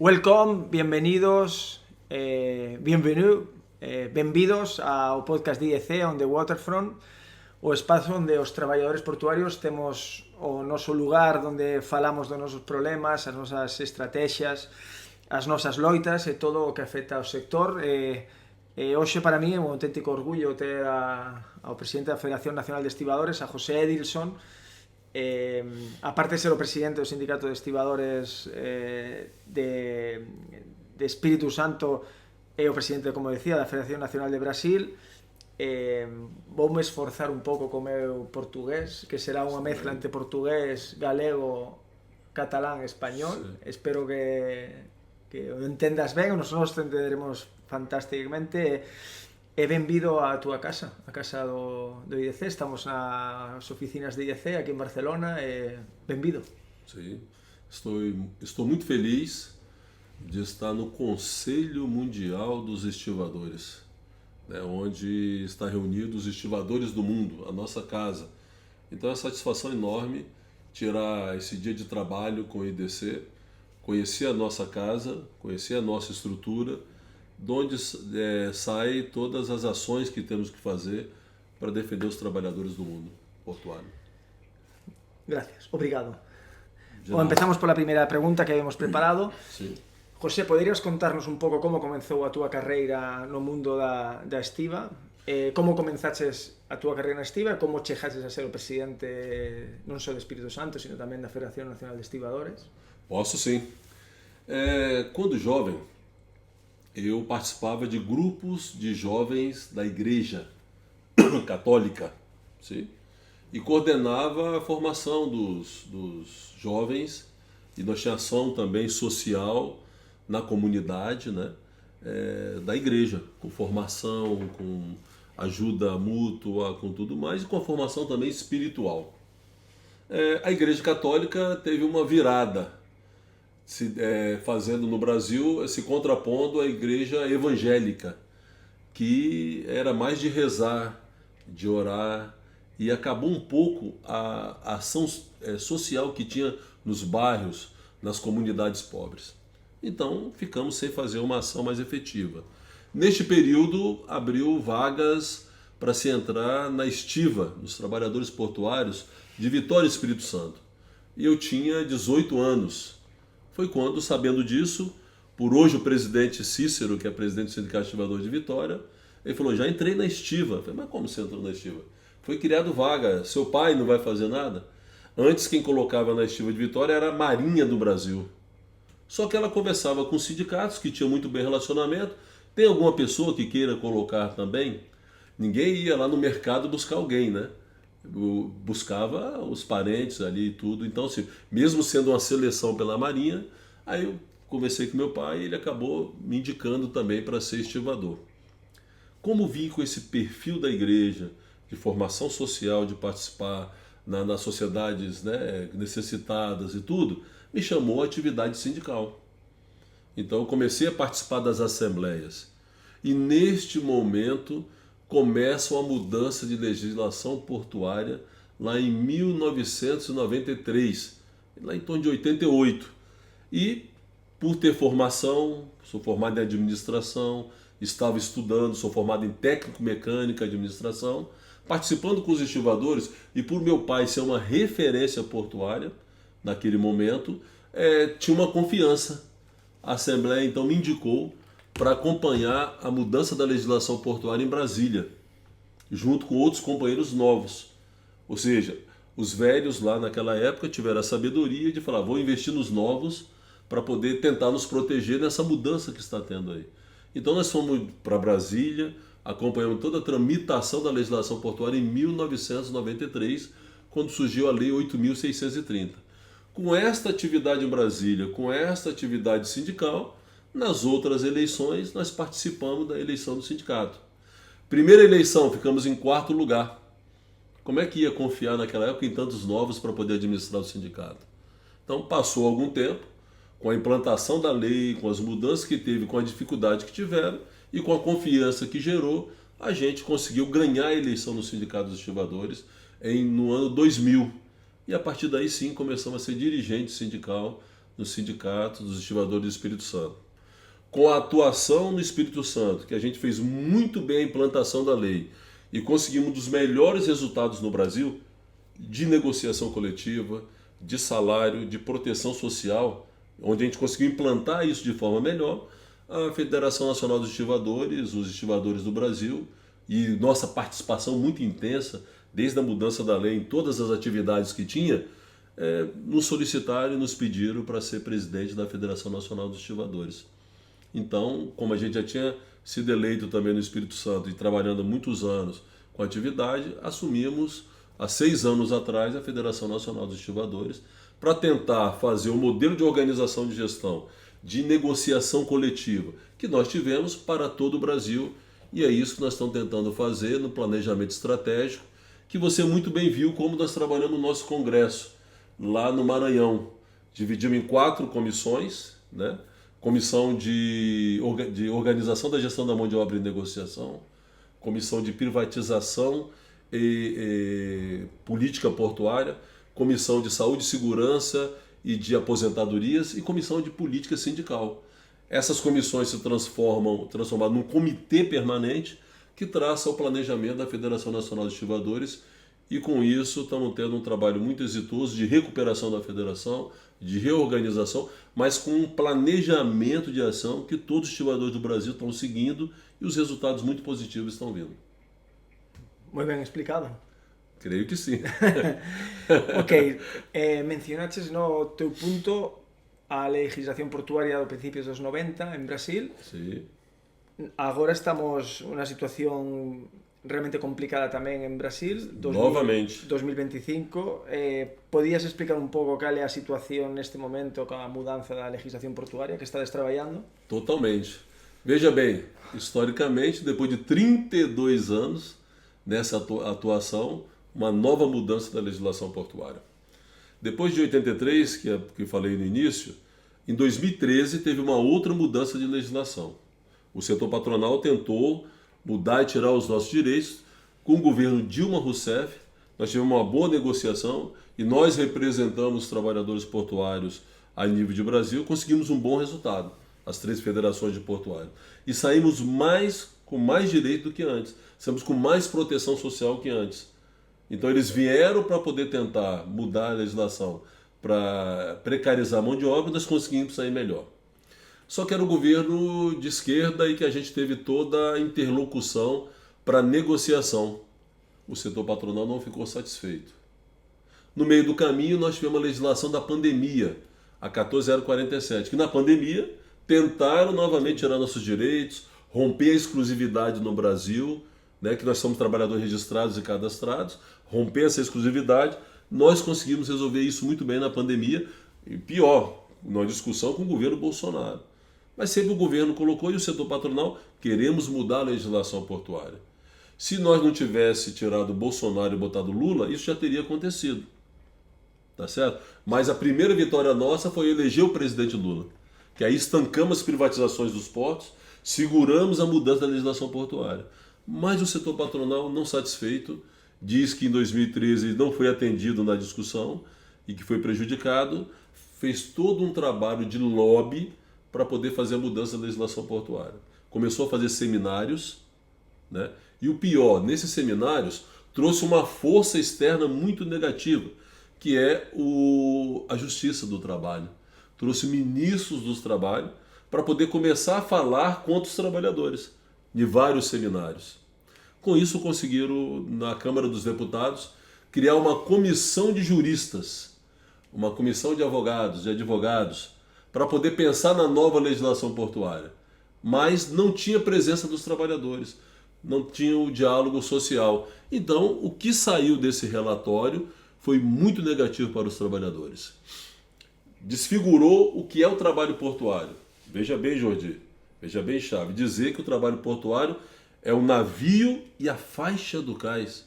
Welcome, bienvenidos, benvidos ao podcast de IEC on the Waterfront, o espazo onde os traballadores portuarios temos o noso lugar onde falamos dos nosos problemas, as nosas estrategias, as nosas loitas e todo o que afecta ao sector. Hoxe para mí é un auténtico orgullo ter ao presidente da Federación Nacional de Estibadores, a José Edilson. Aparte de ser o presidente do sindicato de estibadores de Espírito Santo, é o presidente, como decía, da Federación Nacional de Brasil. Voume esforzar un pouco co meu portugués, que será unha mezcla entre portugués, galego, catalán e español. Sí. Espero que o entendas ben, nos entenderemos fantásticamente. E benvido a túa casa, a casa do IDC. Estamos nas oficinas de IDC aquí en Barcelona. Benvido. Sim, estou muito feliz de estar no Conselho Mundial dos Estivadores, né, onde está reunidos os estivadores do mundo, a nossa casa. Então é uma satisfação enorme tirar esse dia de trabalho com o IDC, conhecer a nossa casa, conhecer a nossa estrutura, de onde saem todas as ações que temos que fazer para defender os trabalhadores do mundo portuário. Gracias, obrigado. Empezamos por la primera pregunta que habíamos preparado. Sí. José, poderías contarnos un pouco como comenzou a túa carreira no mundo da estiva? Como comenzaches a túa carreira na estiva e como chegaches a ser o presidente non só de Espírito Santo, sino tamén da Federación Nacional de Estibadores? Posso sim. Quando jovem, eu participava de grupos de jovens da Igreja Católica, sim? E coordenava a formação dos jovens, e nós tínhamos ação também social na comunidade, né? Da igreja, com formação, com ajuda mútua, com tudo mais, e com a formação também espiritual. A Igreja Católica teve uma virada, fazendo no Brasil, se contrapondo à igreja evangélica, que era mais de rezar, de orar, e acabou um pouco a ação social que tinha nos bairros, nas comunidades pobres. Então ficamos sem fazer uma ação mais efetiva. Neste período abriu vagas para se entrar na estiva, nos trabalhadores portuários de Vitória, Espírito Santo. E eu tinha 18 anos. Foi quando, sabendo disso, por hoje o presidente Cícero, que é presidente do Sindicato Estivador de Vitória, ele falou, já entrei na estiva. Eu falei, mas como você entrou na estiva? Foi criado vaga, seu pai não vai fazer nada? Antes quem colocava na estiva de Vitória era a Marinha do Brasil. Só que ela conversava com sindicatos que tinham muito bem relacionamento. Tem alguma pessoa que queira colocar também? Ninguém ia lá no mercado buscar alguém, né? Buscava os parentes ali e tudo. Então, assim, mesmo sendo uma seleção pela Marinha, aí eu conversei com meu pai e ele acabou me indicando também para ser estivador. Como vim com esse perfil da igreja, de formação social, de participar nas sociedades, né, necessitadas e tudo, me chamou a atividade sindical. Então eu comecei a participar das assembleias. E neste momento começa uma mudança de legislação portuária lá em 1993, lá em torno de 88. E por ter formação, sou formado em administração, estava estudando, sou formado em técnico mecânica e administração, participando com os estivadores, e por meu pai ser uma referência portuária naquele momento, tinha uma confiança. A Assembleia então me indicou para acompanhar a mudança da legislação portuária em Brasília, junto com outros companheiros novos. Ou seja, os velhos lá naquela época tiveram a sabedoria de falar, vou investir nos novos para poder tentar nos proteger dessa mudança que está tendo aí. Então nós fomos para Brasília, acompanhamos toda a tramitação da legislação portuária em 1993, quando surgiu a Lei 8.630. Com esta atividade em Brasília, com esta atividade sindical, nas outras eleições nós participamos da eleição do sindicato. Primeira eleição, ficamos em 4º lugar. Como é que ia confiar naquela época em tantos novos para poder administrar o sindicato? Então passou algum tempo, com a implantação da lei, com as mudanças que teve, com a dificuldade que tiveram e com a confiança que gerou, a gente conseguiu ganhar a eleição no Sindicato dos Estivadores no ano 2000. e a partir daí sim começamos a ser dirigente sindical no Sindicato dos Estivadores do Espírito Santo. Com a atuação no Espírito Santo, que a gente fez muito bem a implantação da lei e conseguimos um dos melhores resultados no Brasil de negociação coletiva, de salário, de proteção social, onde a gente conseguiu implantar isso de forma melhor, a Federação Nacional dos Estivadores, os estivadores do Brasil, e nossa participação muito intensa, desde a mudança da lei em todas as atividades que tinha, nos solicitaram e nos pediram para ser presidente da Federação Nacional dos Estivadores. Então, como a gente já tinha sido eleito também no Espírito Santo e trabalhando há muitos anos com a atividade, assumimos há 6 anos atrás a Federação Nacional dos Estivadores para tentar fazer o modelo de organização de gestão, de negociação coletiva que nós tivemos para todo o Brasil, e é isso que nós estamos tentando fazer no planejamento estratégico, que você muito bem viu como nós trabalhamos no nosso congresso, lá no Maranhão. Dividimos em 4 comissões, né? Comissão de organização da gestão da mão de obra e negociação, comissão de privatização e política portuária, comissão de saúde e segurança e de aposentadorias e comissão de política sindical. Essas comissões se transformaram num comitê permanente que traça o planejamento da Federação Nacional de Estivadores, e com isso estamos tendo um trabalho muito exitoso de recuperação da federação, de reorganização, mas com um planejamento de ação que todos os estivadores do Brasil estão seguindo e os resultados muito positivos estão vindo. Muy bien explicado. Creio que sim. Ok, mencionaste no teu punto a legislación portuaria do principios dos 90 en Brasil. Sí. Agora estamos nunha situación realmente complicada tamén en Brasil. Novamente. 2025. Podías explicar un pouco cal é a situación neste momento con a mudanza da legislación portuaria que estades traballando? Totalmente. Veja bem, historicamente, depois de 32 anos nessa atuação, uma nova mudança da legislação portuária. Depois de 83, que falei no início, em 2013 teve uma outra mudança de legislação. O setor patronal tentou mudar e tirar os nossos direitos. Com o governo Dilma Rousseff, nós tivemos uma boa negociação e nós representamos os trabalhadores portuários a nível de Brasil, conseguimos um bom resultado, as 3 federações de portuário. E saímos com mais direito do que antes, saímos com mais proteção social que antes. Então eles vieram para poder tentar mudar a legislação para precarizar a mão de obra, nós conseguimos sair melhor. Só que era um governo de esquerda e que a gente teve toda a interlocução para negociação. O setor patronal não ficou satisfeito. No meio do caminho nós tivemos a legislação da pandemia, a 14047, que na pandemia tentaram novamente tirar nossos direitos, romper a exclusividade no Brasil, né, que nós somos trabalhadores registrados e cadastrados, romper essa exclusividade. Nós conseguimos resolver isso muito bem na pandemia, e pior, numa discussão com o governo Bolsonaro. Mas sempre o governo colocou, e o setor patronal, queremos mudar a legislação portuária. Se nós não tivesse tirado o Bolsonaro e botado Lula, isso já teria acontecido. Tá certo? Mas a primeira vitória nossa foi eleger o presidente Lula, que aí estancamos as privatizações dos portos, seguramos a mudança da legislação portuária. Mas o setor patronal, não satisfeito, diz que em 2013 não foi atendido na discussão e que foi prejudicado, fez todo um trabalho de lobby para poder fazer a mudança da legislação portuária. Começou a fazer seminários, né? E o pior, nesses seminários, trouxe uma força externa muito negativa, que é a Justiça do Trabalho. Trouxe ministros do trabalho para poder começar a falar contra os trabalhadores, de vários seminários. Com isso, conseguiram, na Câmara dos Deputados, criar uma comissão de juristas, uma comissão de advogados, para poder pensar na nova legislação portuária. Mas não tinha presença dos trabalhadores, não tinha o diálogo social. Então, o que saiu desse relatório foi muito negativo para os trabalhadores. Desfigurou o que é o trabalho portuário. Veja bem, Jordi, veja bem, Chave, dizer que o trabalho portuário é o navio e a faixa do cais.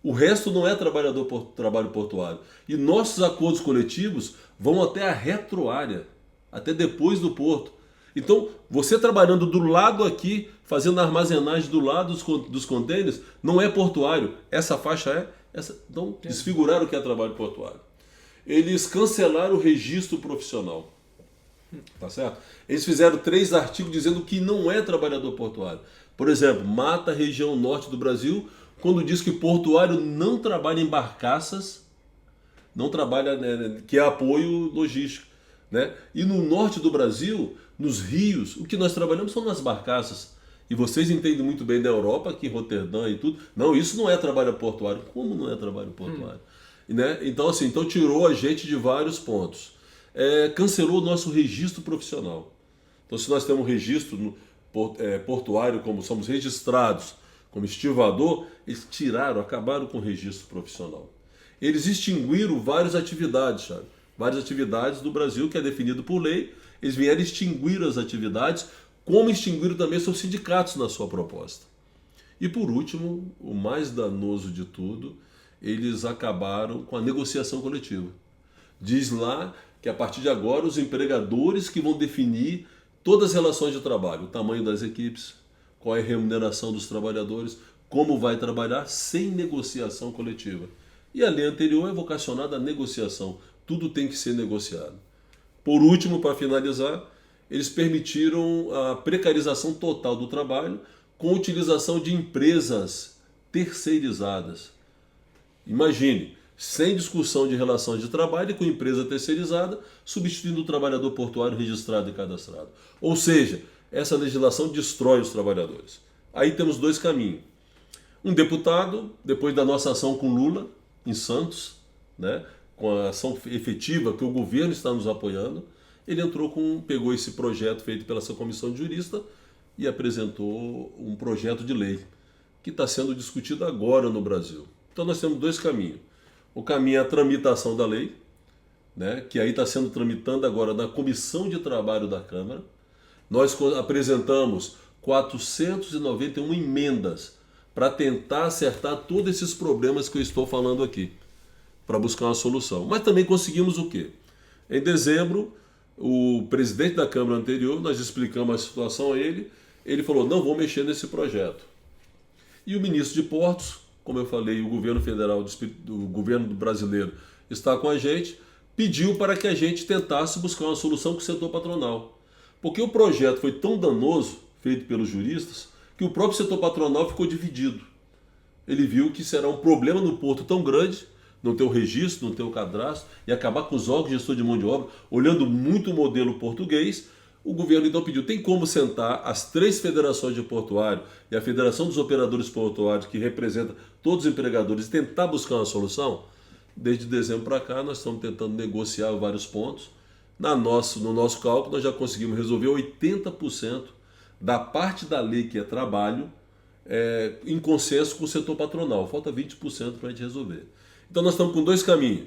O resto não é trabalho portuário. E nossos acordos coletivos vão até a retroárea, até depois do porto. Então, você trabalhando do lado aqui, fazendo a armazenagem do lado dos contêineres, não é portuário. Essa faixa Então, desfiguraram o que é trabalho portuário. Eles cancelaram o registro profissional. Tá certo? Eles fizeram 3 artigos dizendo que não é trabalhador portuário. Por exemplo, mata a região norte do Brasil quando diz que portuário não trabalha em barcaças, não trabalha, né, que é apoio logístico. Né? E no norte do Brasil, nos rios, o que nós trabalhamos são nas barcaças. E vocês entendem muito bem da Europa, aqui em Roterdã e tudo. Não, isso não é trabalho portuário. Como não é trabalho portuário? Né? Então, assim, então tirou a gente de vários pontos. Cancelou o nosso registro profissional. Então, se nós temos um registro portuário, como somos registrados como estivador, eles acabaram com o registro profissional. Eles extinguiram várias atividades, sabe? Várias atividades do Brasil, que é definido por lei. Eles vieram extinguir as atividades, como extinguiram também seus sindicatos na sua proposta. E por último, o mais danoso de tudo, eles acabaram com a negociação coletiva. Diz lá que a partir de agora os empregadores que vão definir todas as relações de trabalho, o tamanho das equipes, qual é a remuneração dos trabalhadores, como vai trabalhar sem negociação coletiva. E a lei anterior é vocacionada à negociação. Tudo tem que ser negociado. Por último, para finalizar, eles permitiram a precarização total do trabalho com a utilização de empresas terceirizadas. Imagine, sem discussão de relações de trabalho e com empresa terceirizada, substituindo o trabalhador portuário registrado e cadastrado. Ou seja, essa legislação destrói os trabalhadores. Aí temos 2 caminhos. Um deputado, depois da nossa ação com Lula, em Santos, né, com a ação efetiva que o governo está nos apoiando, ele pegou esse projeto feito pela sua comissão de jurista e apresentou um projeto de lei que está sendo discutido agora no Brasil. Então nós temos 2 caminhos. O caminho é a tramitação da lei, né, que aí está sendo tramitando agora na Comissão de Trabalho da Câmara. Nós apresentamos 491 emendas para tentar acertar todos esses problemas que eu estou falando aqui, para buscar uma solução. Mas também conseguimos o quê? Em dezembro, o presidente da Câmara anterior, nós explicamos a situação a ele, ele falou, não vou mexer nesse projeto. E o ministro de Portos, como eu falei, o governo federal, o governo brasileiro está com a gente, pediu para que a gente tentasse buscar uma solução com o setor patronal. Porque o projeto foi tão danoso, feito pelos juristas, que o próprio setor patronal ficou dividido. Ele viu que será um problema no porto tão grande, não ter o registro, não ter o cadastro, e acabar com os órgãos de gestor de mão de obra, olhando muito o modelo português. O governo então pediu, tem como sentar as 3 federações de portuário e a Federação dos Operadores Portuários, que representa todos os empregadores, e tentar buscar uma solução? Desde dezembro para cá, nós estamos tentando negociar vários pontos. No nosso cálculo, nós já conseguimos resolver 80% da parte da lei que é trabalho, em consenso com o setor patronal. Falta 20% para a gente resolver. Então nós estamos com 2 caminhos.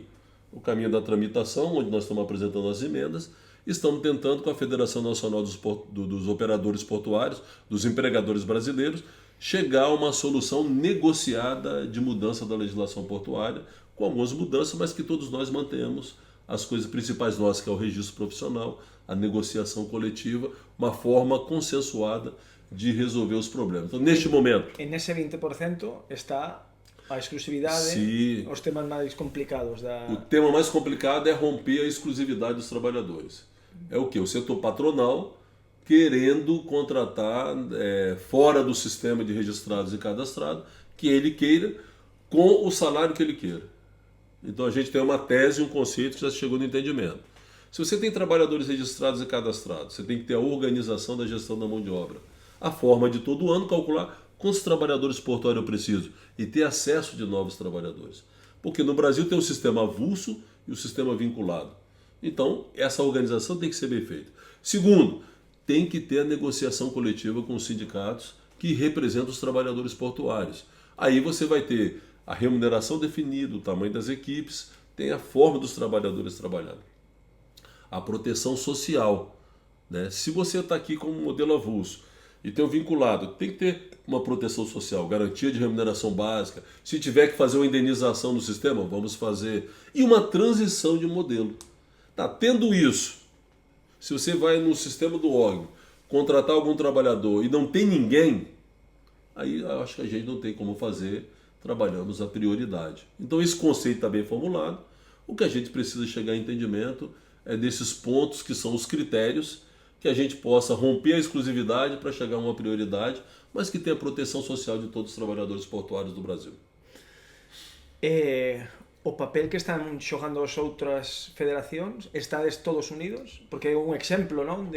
O caminho da tramitação, onde nós estamos apresentando as emendas, estamos tentando com a Federação Nacional dos Operadores Portuários, dos empregadores brasileiros, chegar a uma solução negociada de mudança da legislação portuária, com algumas mudanças, mas que todos nós mantemos as coisas principais nossas, que é o registro profissional, a negociação coletiva, uma forma consensuada de resolver os problemas. Então, neste momento... Nesse 20% está a exclusividade, os temas mais complicados. O tema mais complicado é romper a exclusividade dos trabalhadores. É o quê? O setor patronal querendo contratar fora do sistema de registrados e cadastrados, que ele queira, com o salário que ele queira. Então a gente tem uma tese, um conceito que já chegou no entendimento. Se você tem trabalhadores registrados e cadastrados, você tem que ter a organização da gestão da mão de obra. A forma de todo ano calcular quantos trabalhadores portuários eu preciso e ter acesso de novos trabalhadores. Porque no Brasil tem o sistema avulso e o sistema vinculado. Então, essa organização tem que ser bem feita. Segundo, tem que ter a negociação coletiva com os sindicatos que representam os trabalhadores portuários. Aí você vai ter a remuneração definida, o tamanho das equipes, tem a forma dos trabalhadores trabalhando. A proteção social, né? Se você está aqui como modelo avulso e tem o vinculado, tem que ter uma proteção social, garantia de remuneração básica. Se tiver que fazer uma indenização no sistema, vamos fazer. E uma transição de modelo. Tá, tendo isso, se você vai no sistema do órgão contratar algum trabalhador e não tem ninguém, aí eu acho que a gente não tem como fazer trabalhamos a prioridade. Então esse conceito está bem formulado. O que a gente precisa chegar a entendimento é desses pontos que são os critérios que a gente possa romper a exclusividade para chegar a uma prioridade, mas que tenha proteção social de todos os trabalhadores portuários do Brasil. O papel que están xogando as outras federacións, estades todos unidos? Porque é un exemplo, non?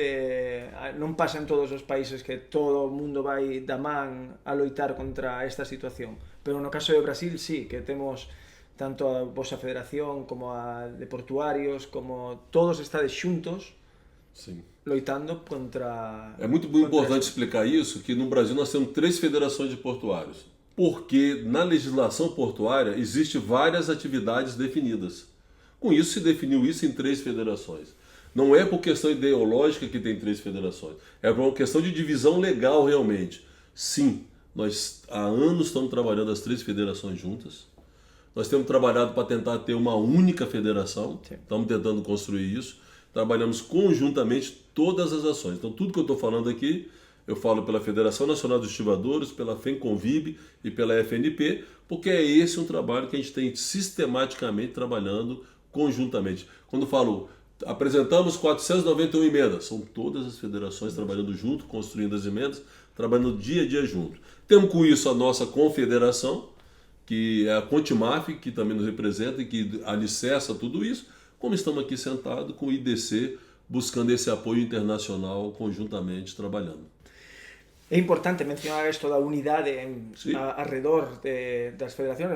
Non pasa en todos os países que todo o mundo vai da man a loitar contra esta situación. Pero no caso de Brasil, sí, que temos tanto a vosa federación como a de portuarios, como todos estades xuntos, Sim. loitando contra... É muito importante explicar isso, que no Brasil nós temos 3 federações de portuários. Porque na legislação portuária existem várias atividades definidas. Com isso se definiu isso em 3 federações. Não é por questão ideológica que tem 3 federações, é por uma questão de divisão legal realmente. Sim, nós há anos estamos trabalhando as 3 federações juntas. Nós temos trabalhado para tentar ter uma única federação, estamos tentando construir isso. Trabalhamos conjuntamente todas as ações. Então tudo que eu estou falando aqui, eu falo pela Federação Nacional dos Estivadores, pela FENCONVIB e pela FNP, porque é esse um trabalho que a gente tem sistematicamente trabalhando conjuntamente. Quando eu falo, apresentamos 491 emendas, são todas as federações trabalhando junto, construindo as emendas, trabalhando dia a dia junto. Temos com isso a nossa confederação, que é a Contimaf, que também nos representa e que alicerça tudo isso, como estamos aqui sentados com o IDC, buscando esse apoio internacional conjuntamente trabalhando. É importante mencionar isto da unidade arredor das federacións.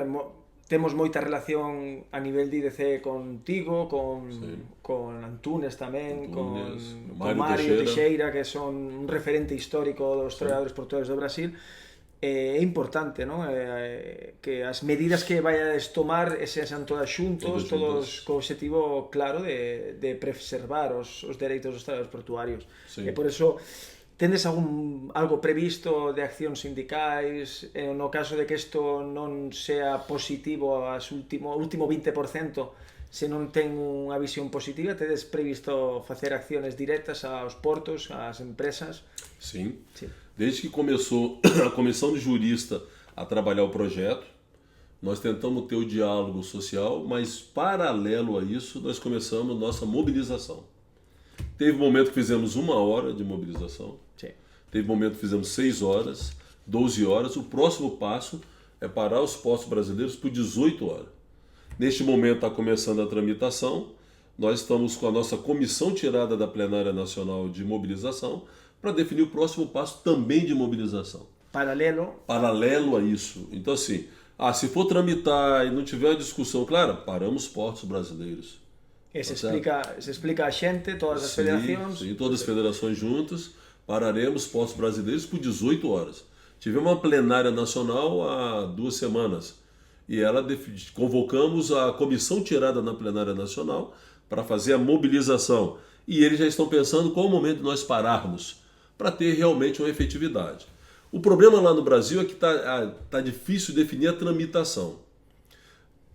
Temos moita relación a nivel de IDC contigo, con Antunes tamén, con Mario Teixeira, que son un referente histórico dos traballadores portuarios do Brasil. É importante, non? Que as medidas que vayades tomar sexan todas xuntos, todos co objetivo claro de preservar os dereitos dos traballadores portuarios. E por eso tendes algo previsto de accións sindicais no caso de que isto non sea positivo o último 20%, se non ten unha visión positiva, tedes previsto facer accións directas aos portos, ás empresas? Sim. Desde que começou a comissão de jurista a trabalhar o projeto, nós tentamos ter o diálogo social, mas paralelo a isso nós começamos nossa mobilização. Teve um momento que fizemos 1 hora de mobilização, teve um momento que fizemos 6 horas, 12 horas, o próximo passo é parar os postos brasileiros por 18 horas. Neste momento está começando a tramitação, nós estamos com a nossa comissão tirada da plenária nacional de mobilização, para definir o próximo passo também de mobilização. Paralelo a isso. Então assim, se for tramitar e não tiver uma discussão clara, paramos os portos brasileiros. Se explica a gente, todas as federações? Sim, todas as federações juntas, pararemos os portos brasileiros por 18 horas. Tivemos uma plenária nacional há 2 semanas e convocamos a comissão tirada na plenária nacional para fazer a mobilização. E eles já estão pensando qual o momento de nós pararmos, para ter realmente uma efetividade. O problema lá no Brasil é que tá difícil definir a tramitação.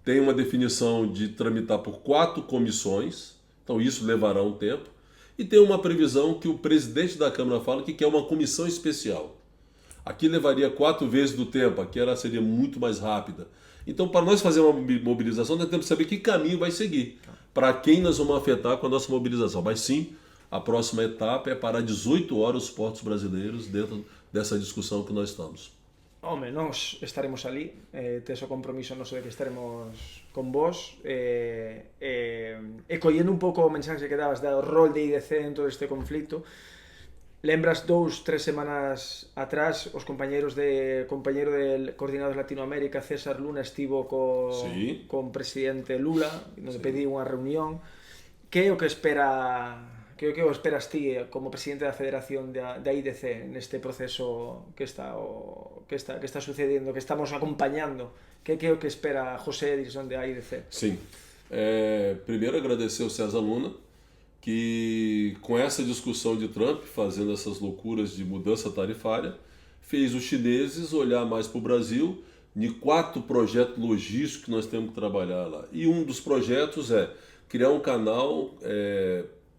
Tem uma definição de tramitar por 4 comissões, então isso levará um tempo, e tem uma previsão que o presidente da Câmara fala que quer uma comissão especial. Aqui levaria 4 vezes do tempo, aqui ela seria muito mais rápida. Então, para nós fazer uma mobilização, nós temos que saber que caminho vai seguir, para quem nós vamos afetar com a nossa mobilização. Mas sim, a próxima etapa é parar 18 horas os portos brasileiros dentro dessa discussão que nós estamos. Home, nós estaremos ali, tes o compromiso noso de que estaremos con vos, collendo un pouco o mensaxe que dabas do rol de IDC en todo este conflito. Lembras 2-3 semanas atrás os compañeiro del Coordinador Latinoamérica, César Luna, estivo con presidente Lula, onde pedí unha reunión. Que é o que esperas ti como presidente da Federación da IDC neste proceso que está sucedendo, que estamos acompañando? Que é o que espera José Edilson da IDC? Sim. Primeiro agradecer ao César Luna, que com essa discussão de Trump, fazendo essas loucuras de mudança tarifária, fez os chineses olhar mais para o Brasil de 4 projetos logísticos que nós temos que trabalhar lá. E um dos projetos é criar um canal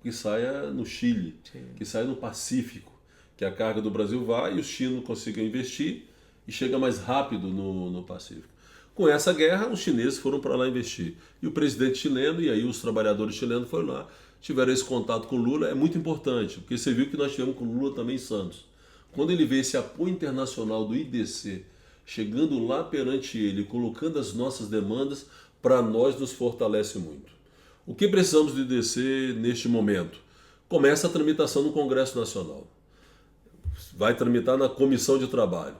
que saia no Chile, que saia no Pacífico, que a carga do Brasil vá e os chinos consigam investir e chega mais rápido no Pacífico. Com essa guerra, os chineses foram para lá investir. E o presidente chileno, e aí os trabalhadores chilenos foram lá, tiveram esse contato com o Lula. É muito importante, porque você viu que nós tivemos com o Lula também em Santos. Quando ele vê esse apoio internacional do IDC, chegando lá perante ele, colocando as nossas demandas, para nós nos fortalece muito. O que precisamos do IDC neste momento? Começa a tramitação no Congresso Nacional. Vai tramitar na Comissão de Trabalho.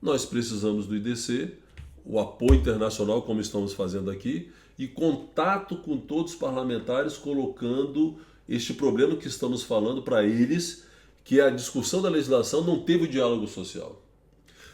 Nós precisamos do IDC, o apoio internacional, como estamos fazendo aqui, e contato com todos os parlamentares, colocando este problema que estamos falando para eles, que a discussão da legislação não teve o diálogo social.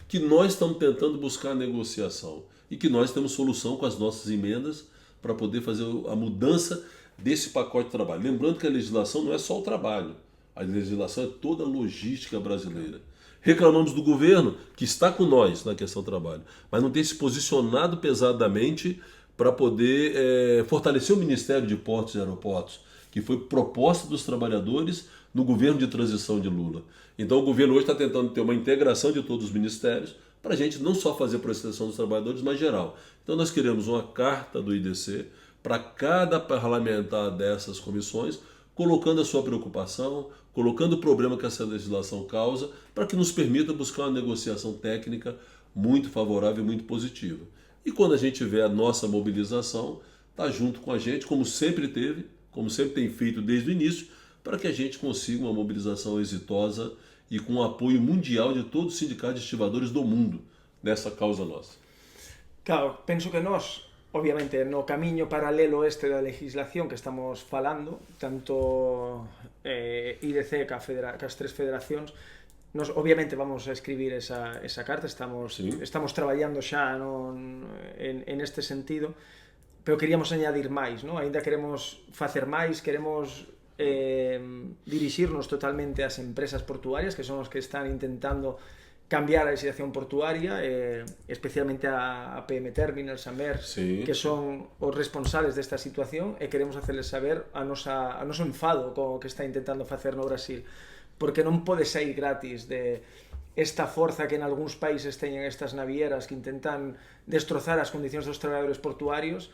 Que nós estamos tentando buscar a negociação e que nós temos solução com as nossas emendas para poder fazer a mudança desse pacote de trabalho. Lembrando que a legislação não é só o trabalho, a legislação é toda a logística brasileira. Reclamamos do governo, que está com nós na questão do trabalho, mas não tem se posicionado pesadamente para poder fortalecer o Ministério de Portos e Aeroportos, que foi proposta dos trabalhadores no governo de transição de Lula. Então o governo hoje está tentando ter uma integração de todos os ministérios para a gente não só fazer proteção dos trabalhadores, mas geral. Então nós queremos uma carta do IDC para cada parlamentar dessas comissões, colocando a sua preocupação, colocando o problema que essa legislação causa, para que nos permita buscar uma negociação técnica muito favorável e muito positiva. E quando a gente tiver a nossa mobilização, está junto com a gente, como sempre teve, como sempre tem feito desde o início, para que a gente consiga uma mobilização exitosa e com o apoio mundial de todos os sindicatos de estivadores do mundo nessa causa nossa. Claro, penso que nós, obviamente, no camiño paralelo este da legislación que estamos falando, tanto IDC que as tres federacións, nos obviamente vamos a escribir esa carta, estamos traballando xa en este sentido, pero queríamos añadir máis, ¿no? Ainda queremos facer máis, queremos dirixirnos totalmente ás empresas portuarias, que son os que están intentando cambiar a legislación portuaria, especialmente a PM Terminals, a MER, que son os responsables desta situación, e queremos hacerles saber a noso enfado co que está intentando facer no Brasil, porque non pode sair gratis de esta forza que en algúns países teñen estas navieras que intentan destrozar as condicións dos traballadores portuarios.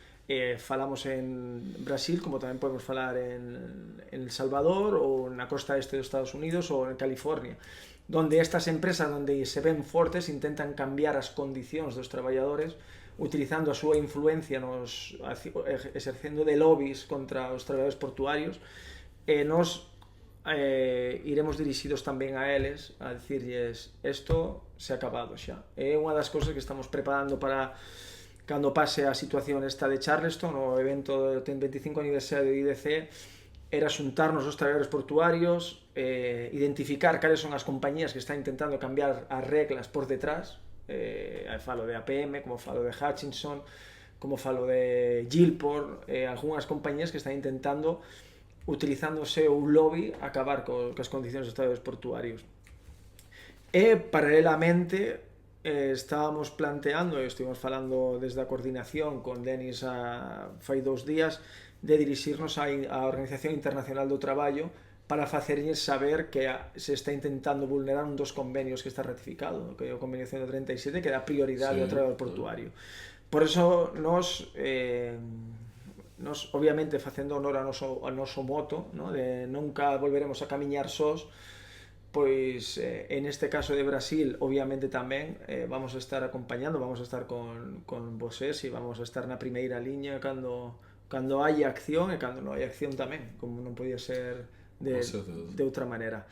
Falamos en Brasil, como tamén podemos falar en El Salvador ou na costa este dos Estados Unidos ou en California, donde estas empresas donde se ven fortes intentan cambiar as condicións dos traballadores utilizando a súa influencia exercendo de lobbies contra os traballadores portuarios, e nos iremos dirixidos tamén a eles a dicirlles isto se ha acabado xa. É unha das cousas que estamos preparando para cando pase a situación esta de Charleston, o evento do 25 aniversario de IDC, era xuntarnos os traballadores portuarios, identificar cales son as compañías que están intentando cambiar as reglas por detrás, falo de APM, como falo de Hutchinson, como falo de Gilport, algunhas compañías que están intentando, utilizando o seu lobby, acabar coas condicións dos traballadores portuarios. E, paralelamente, estábamos planteando, e estivemos falando desde a coordinación con Denis fai 2 días, de dirixirnos á Organización Internacional do Traballo para facerlles saber que se está intentando vulnerar un dos convenios que está ratificado, que é o convenio 137, que dá prioridade ao traballo portuario. Por eso, nos obviamente, facendo honor ao noso moto, de nunca volveremos a camiñar sós, pois en este caso de Brasil, obviamente tamén vamos a estar acompañando, vamos a estar con vosés e vamos a estar na primeira liña cando hai acción e cando non hai acción tamén, como non podía ser de outra maneira.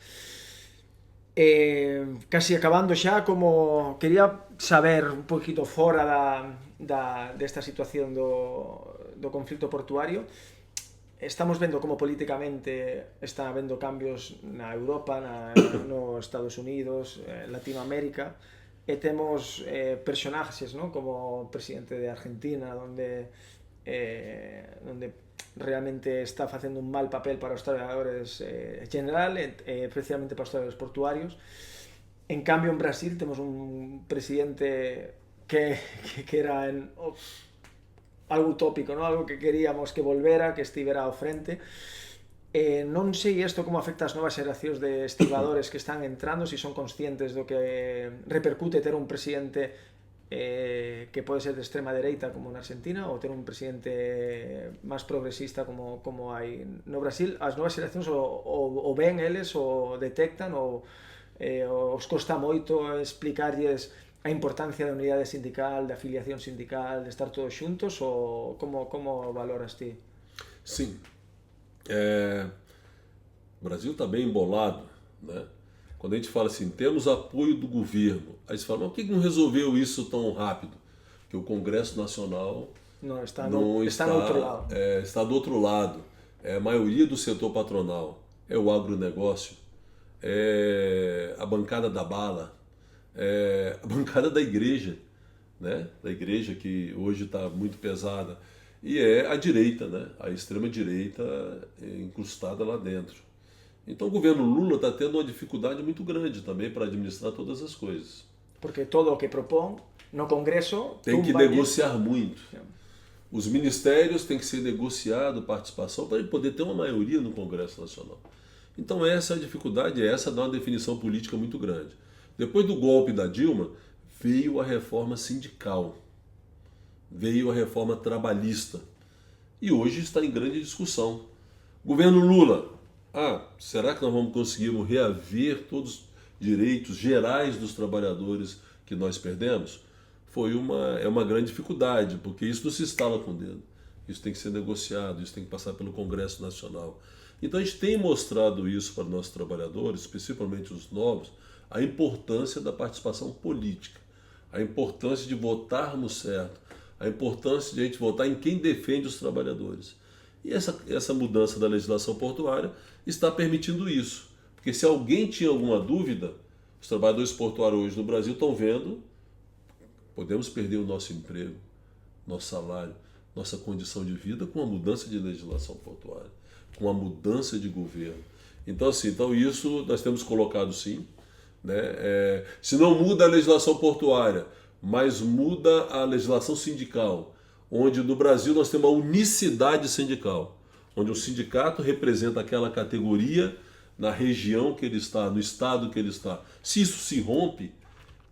Casi acabando xa, como quería saber un poquito fora desta situación do conflito portuario. Estamos vendo como políticamente está habendo cambios na Europa, nos Estados Unidos, Latinoamérica, e temos personaxes, como o presidente de Argentina, onde realmente está facendo un mal papel para os traballadores general, especialmente para os traballadores portuarios. En cambio, en Brasil temos un presidente que era algo utópico, algo que queríamos que volvera, que estivera ao frente. Non sei isto como afecta as novas xeracións de estibadores que están entrando, se son conscientes do que repercute ter un presidente que pode ser de extrema dereita como na Argentina ou ter un presidente máis progresista como hai no Brasil. As novas xeracións o ven eles, o detectan, os costa moito explicarlles a importancia da unidade sindical, da afiliación sindical, de estar todos xuntos, ou como valoras ti? Sim. O Brasil está bem embolado, né? Quando a gente fala assim, temos apoio do governo, aí você fala, mas por que não resolveu isso tão rápido? Porque o Congresso Nacional está no outro lado. Está do outro lado. É a maioria do setor patronal, é o agronegócio, é a bancada da bala, a bancada da igreja, né? Da igreja que hoje está muito pesada, e é a direita, né? A extrema-direita incrustada lá dentro. Então o governo Lula está tendo uma dificuldade muito grande também para administrar todas as coisas. Porque todo o que propõe no Congresso tem que negociar muito. Os ministérios têm que ser negociado, participação, para ele poder ter uma maioria no Congresso Nacional. Então essa é a dificuldade, essa dá uma definição política muito grande. Depois do golpe da Dilma, veio a reforma sindical, veio a reforma trabalhista, e hoje está em grande discussão. Governo Lula, será que nós vamos conseguir reaver todos os direitos gerais dos trabalhadores que nós perdemos? É uma grande dificuldade, porque isso não se instala com o dedo. Isso tem que ser negociado, isso tem que passar pelo Congresso Nacional. Então a gente tem mostrado isso para nossos trabalhadores, principalmente os novos, a importância da participação política, a importância de votarmos certo, a importância de a gente votar em quem defende os trabalhadores. E essa mudança da legislação portuária está permitindo isso. Porque se alguém tinha alguma dúvida, os trabalhadores portuários hoje no Brasil estão vendo, podemos perder o nosso emprego, nosso salário, nossa condição de vida com a mudança de legislação portuária, com a mudança de governo. Então, isso nós temos colocado sim, né? Se não muda a legislação portuária, mas muda a legislação sindical, onde no Brasil nós temos uma unicidade sindical, onde o sindicato representa aquela categoria na região que ele está, no estado que ele está. Se isso se rompe,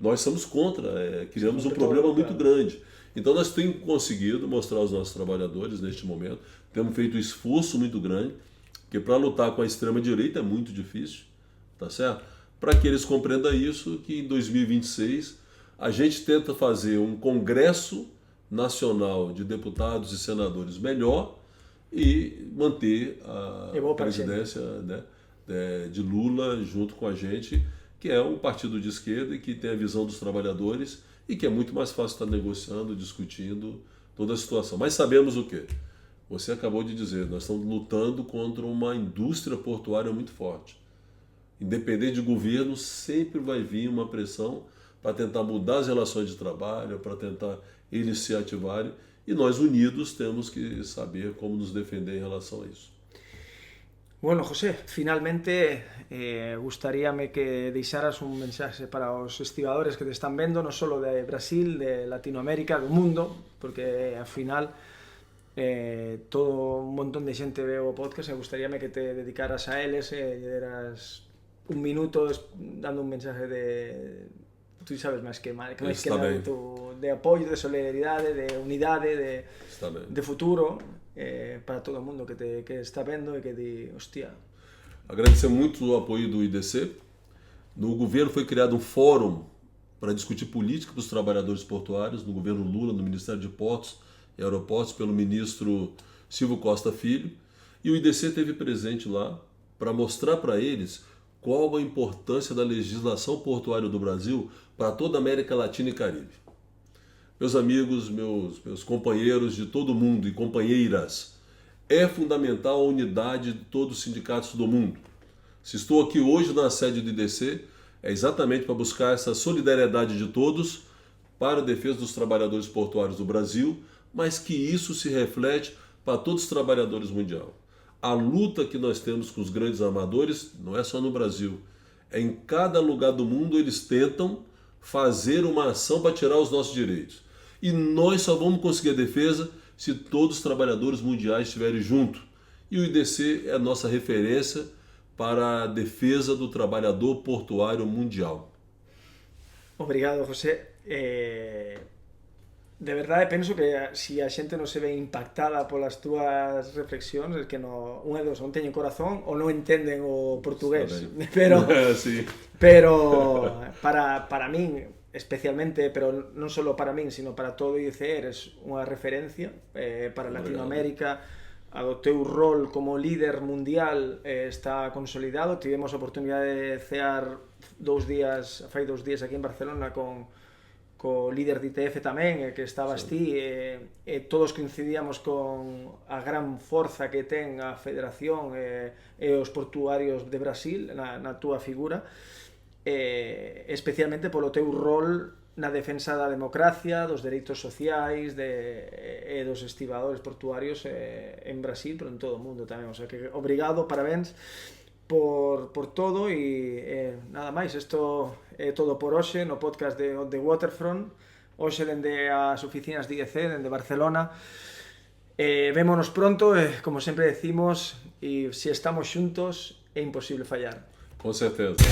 nós somos contra, criamos um problema muito grande. Então nós temos conseguido mostrar aos nossos trabalhadores neste momento, temos feito um esforço muito grande, porque para lutar com a extrema-direita é muito difícil, tá certo? Para que eles compreendam isso, que em 2026 a gente tenta fazer um Congresso Nacional de Deputados e Senadores melhor e manter a presidência, né, de Lula junto com a gente, que é um partido de esquerda e que tem a visão dos trabalhadores e que é muito mais fácil estar negociando, discutindo toda a situação. Mas sabemos o quê? Você acabou de dizer, nós estamos lutando contra uma indústria portuária muito forte. Independente de governo, sempre vai vir uma pressão para tentar mudar as relações de trabalho, para tentar eles se ativarem, e nós unidos temos que saber como nos defender em relação a isso. Bueno, José, finalmente gustaríame que deixaras un mensaxe para os estibadores que te están vendo, non só de Brasil, de Latinoamérica, do mundo, porque ao final todo un montón de xente ve o podcast e gustaríame que te dedicaras a eles e lle deras un minuto dando un mensaje de... Tú sabes máis que nada, de apoio, de solidaridade, de unidade, de futuro para todo mundo que está vendo e que di, hostia. Agradecer muito o apoio do IDC. No governo foi criado um fórum para discutir política para os trabalhadores portuários, no governo Lula, no Ministério de Portos e Aeroportos, pelo ministro Silvio Costa Filho, e o IDC esteve presente lá para mostrar para eles qual a importância da legislação portuária do Brasil para toda a América Latina e Caribe. Meus amigos, meus companheiros de todo mundo e companheiras, é fundamental a unidade de todos os sindicatos do mundo. Se estou aqui hoje na sede do IDC, é exatamente para buscar essa solidariedade de todos para a defesa dos trabalhadores portuários do Brasil, mas que isso se reflete para todos os trabalhadores mundiais. A luta que nós temos com os grandes armadores não é só no Brasil. É em cada lugar do mundo eles tentam fazer uma ação para tirar os nossos direitos. E nós só vamos conseguir a defesa se todos os trabalhadores mundiais estiverem juntos. E o IDC é a nossa referência para a defesa do trabalhador portuário mundial. Obrigado, José. de verdade penso que se a xente non se ve impactada polas túas reflexións é que unha dos non teñen corazón ou non entenden o portugués, pero sí. pero para min especialmente, pero non só para min, sino para todo o IDC eres unha referencia para Latinoamérica. O teu rol como líder mundial está consolidado. Tivemos a oportunidade de cear fai 2 días aquí en Barcelona co líder de ITF tamén, que estabas ti, e todos coincidíamos con a gran forza que ten a Federación e os portuarios de Brasil na túa figura, especialmente polo teu rol na defensa da democracia, dos dereitos sociais e dos estibadores portuarios en Brasil, pero en todo o mundo tamén. O sea que obrigado, parabéns por todo e nada máis. Isto é todo por hoxe no podcast de On The Waterfront, hoxe dende as oficinas de IEC, dende Barcelona. Vémonos pronto, como sempre decimos, e se estamos xuntos é imposible fallar. Com certeza.